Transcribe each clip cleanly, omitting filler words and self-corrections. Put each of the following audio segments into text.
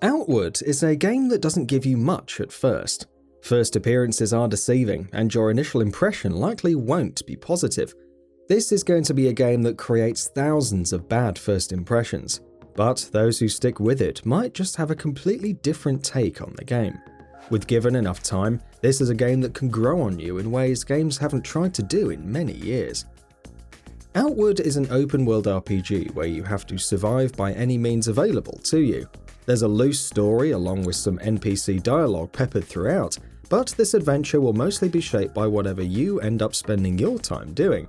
Outward is a game that doesn't give you much at first. First appearances are deceiving, and your initial impression likely won't be positive. This is going to be a game that creates thousands of bad first impressions, but those who stick with it might just have a completely different take on the game. With given enough time, this is a game that can grow on you in ways games haven't tried to do in many years. Outward is an open-world RPG where you have to survive by any means available to you. There's a loose story along with some NPC dialogue peppered throughout, but this adventure will mostly be shaped by whatever you end up spending your time doing.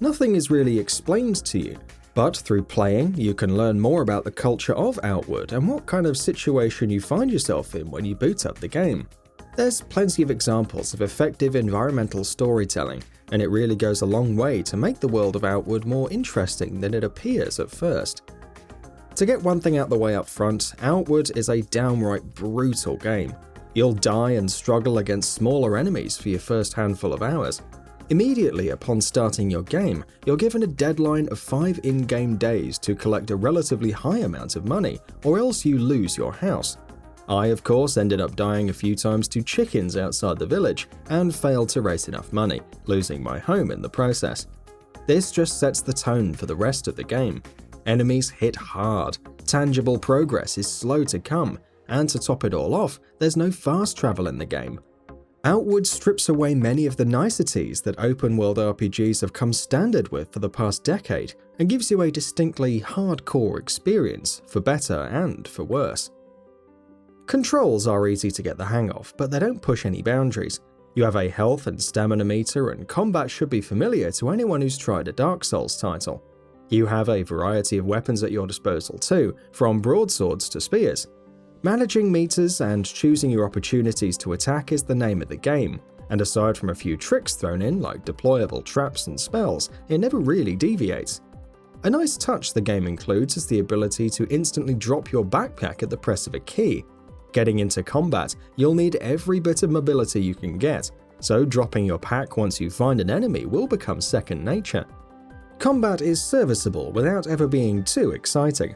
Nothing is really explained to you, but through playing, you can learn more about the culture of Outward and what kind of situation you find yourself in when you boot up the game. There's plenty of examples of effective environmental storytelling, and it really goes a long way to make the world of Outward more interesting than it appears at first. To get one thing out the way up front, Outward is a downright brutal game. You'll die and struggle against smaller enemies for your first handful of hours. Immediately upon starting your game, you're given a deadline of 5 in-game days to collect a relatively high amount of money, or else you lose your house. I, of course, ended up dying a few times to chickens outside the village and failed to raise enough money, losing my home in the process. This just sets the tone for the rest of the game. Enemies hit hard, tangible progress is slow to come, and to top it all off, there's no fast travel in the game. Outward strips away many of the niceties that open-world RPGs have come standard with for the past decade and gives you a distinctly hardcore experience, for better and for worse. Controls are easy to get the hang of, but they don't push any boundaries. You have a health and stamina meter, and combat should be familiar to anyone who's tried a Dark Souls title. You have a variety of weapons at your disposal too, from broadswords to spears. Managing meters and choosing your opportunities to attack is the name of the game, and aside from a few tricks thrown in like deployable traps and spells, it never really deviates. A nice touch the game includes is the ability to instantly drop your backpack at the press of a key. Getting into combat, you'll need every bit of mobility you can get, so dropping your pack once you find an enemy will become second nature. Combat is serviceable without ever being too exciting.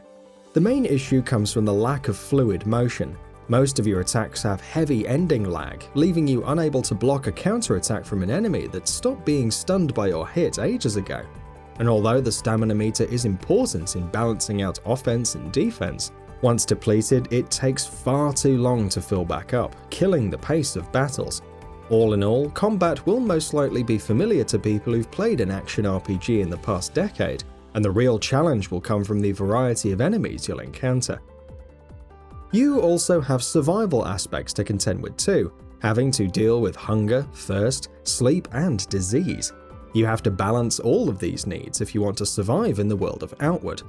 The main issue comes from the lack of fluid motion. Most of your attacks have heavy ending lag, leaving you unable to block a counterattack from an enemy that stopped being stunned by your hit ages ago. And although the stamina meter is important in balancing out offense and defense, once depleted, it takes far too long to fill back up, killing the pace of battles. All in all, combat will most likely be familiar to people who've played an action RPG in the past decade, and the real challenge will come from the variety of enemies you'll encounter. You also have survival aspects to contend with too, having to deal with hunger, thirst, sleep, and disease. You have to balance all of these needs if you want to survive in the world of Outward.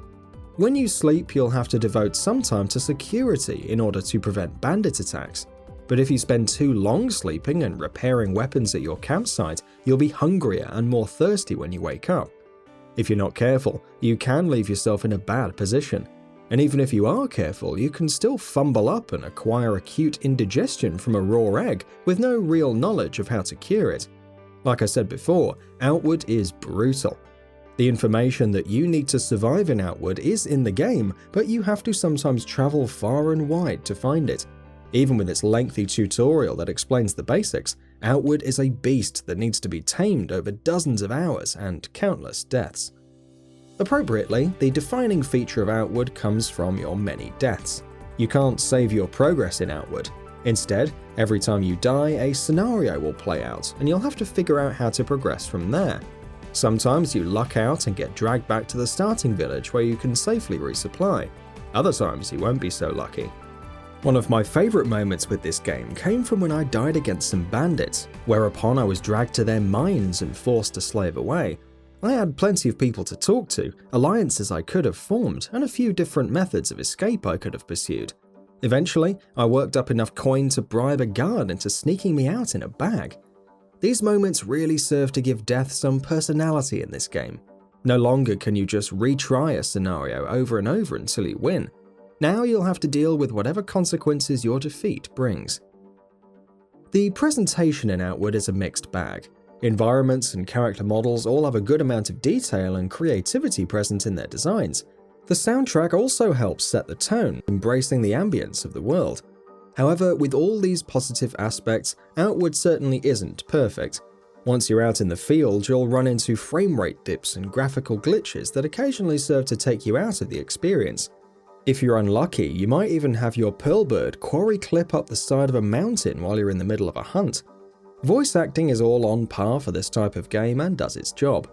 When you sleep, you'll have to devote some time to security in order to prevent bandit attacks. But if you spend too long sleeping and repairing weapons at your campsite, you'll be hungrier and more thirsty when you wake up. If you're not careful, you can leave yourself in a bad position. And even if you are careful, you can still fumble up and acquire acute indigestion from a raw egg with no real knowledge of how to cure it. Like I said before, Outward is brutal. The information that you need to survive in Outward is in the game, but you have to sometimes travel far and wide to find it. Even with its lengthy tutorial that explains the basics, Outward is a beast that needs to be tamed over dozens of hours and countless deaths. Appropriately, the defining feature of Outward comes from your many deaths. You can't save your progress in Outward. Instead, every time you die, a scenario will play out, and you'll have to figure out how to progress from there. Sometimes you luck out and get dragged back to the starting village where you can safely resupply. Other times you won't be so lucky. One of my favourite moments with this game came from when I died against some bandits, whereupon I was dragged to their mines and forced to slave away. I had plenty of people to talk to, alliances I could have formed, and a few different methods of escape I could have pursued. Eventually, I worked up enough coin to bribe a guard into sneaking me out in a bag. These moments really serve to give death some personality in this game. No longer can you just retry a scenario over and over until you win. Now you'll have to deal with whatever consequences your defeat brings. The presentation in Outward is a mixed bag. Environments and character models all have a good amount of detail and creativity present in their designs. The soundtrack also helps set the tone, embracing the ambience of the world. However, with all these positive aspects, Outward certainly isn't perfect. Once you're out in the field, you'll run into frame rate dips and graphical glitches that occasionally serve to take you out of the experience. If you're unlucky, you might even have your Pearlbird quarry clip up the side of a mountain while you're in the middle of a hunt. Voice acting is all on par for this type of game and does its job.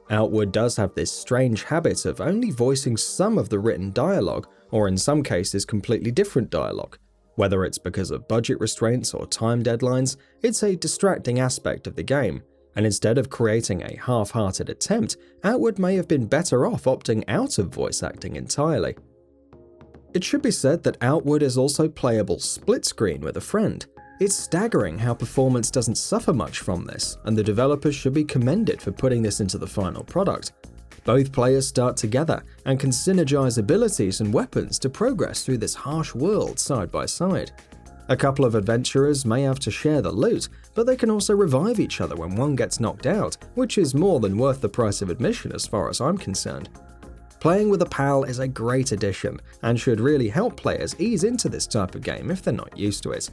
Outward does have this strange habit of only voicing some of the written dialogue, or in some cases completely different dialogue. Whether it's because of budget restraints or time deadlines, it's a distracting aspect of the game, and instead of creating a half-hearted attempt, Outward may have been better off opting out of voice acting entirely. It should be said that Outward is also playable split screen with a friend. It's staggering how performance doesn't suffer much from this, and the developers should be commended for putting this into the final product. Both players start together and can synergize abilities and weapons to progress through this harsh world side by side. A couple of adventurers may have to share the loot, but they can also revive each other when one gets knocked out, which is more than worth the price of admission as far as I'm concerned. Playing with a pal is a great addition, and should really help players ease into this type of game if they're not used to it.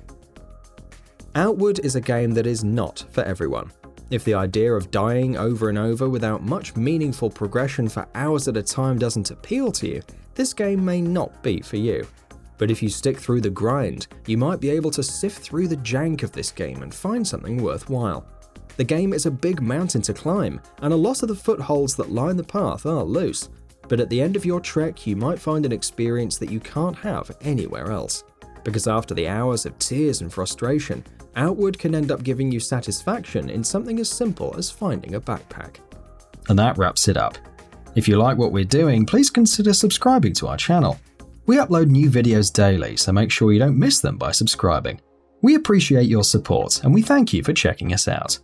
Outward is a game that is not for everyone. If the idea of dying over and over without much meaningful progression for hours at a time doesn't appeal to you, this game may not be for you. But if you stick through the grind, you might be able to sift through the jank of this game and find something worthwhile. The game is a big mountain to climb, and a lot of the footholds that line the path are loose, but at the end of your trek you might find an experience that you can't have anywhere else. Because after the hours of tears and frustration, Outward can end up giving you satisfaction in something as simple as finding a backpack. And that wraps it up. If you like what we're doing, please consider subscribing to our channel. We upload new videos daily, so make sure you don't miss them by subscribing. We appreciate your support, and we thank you for checking us out.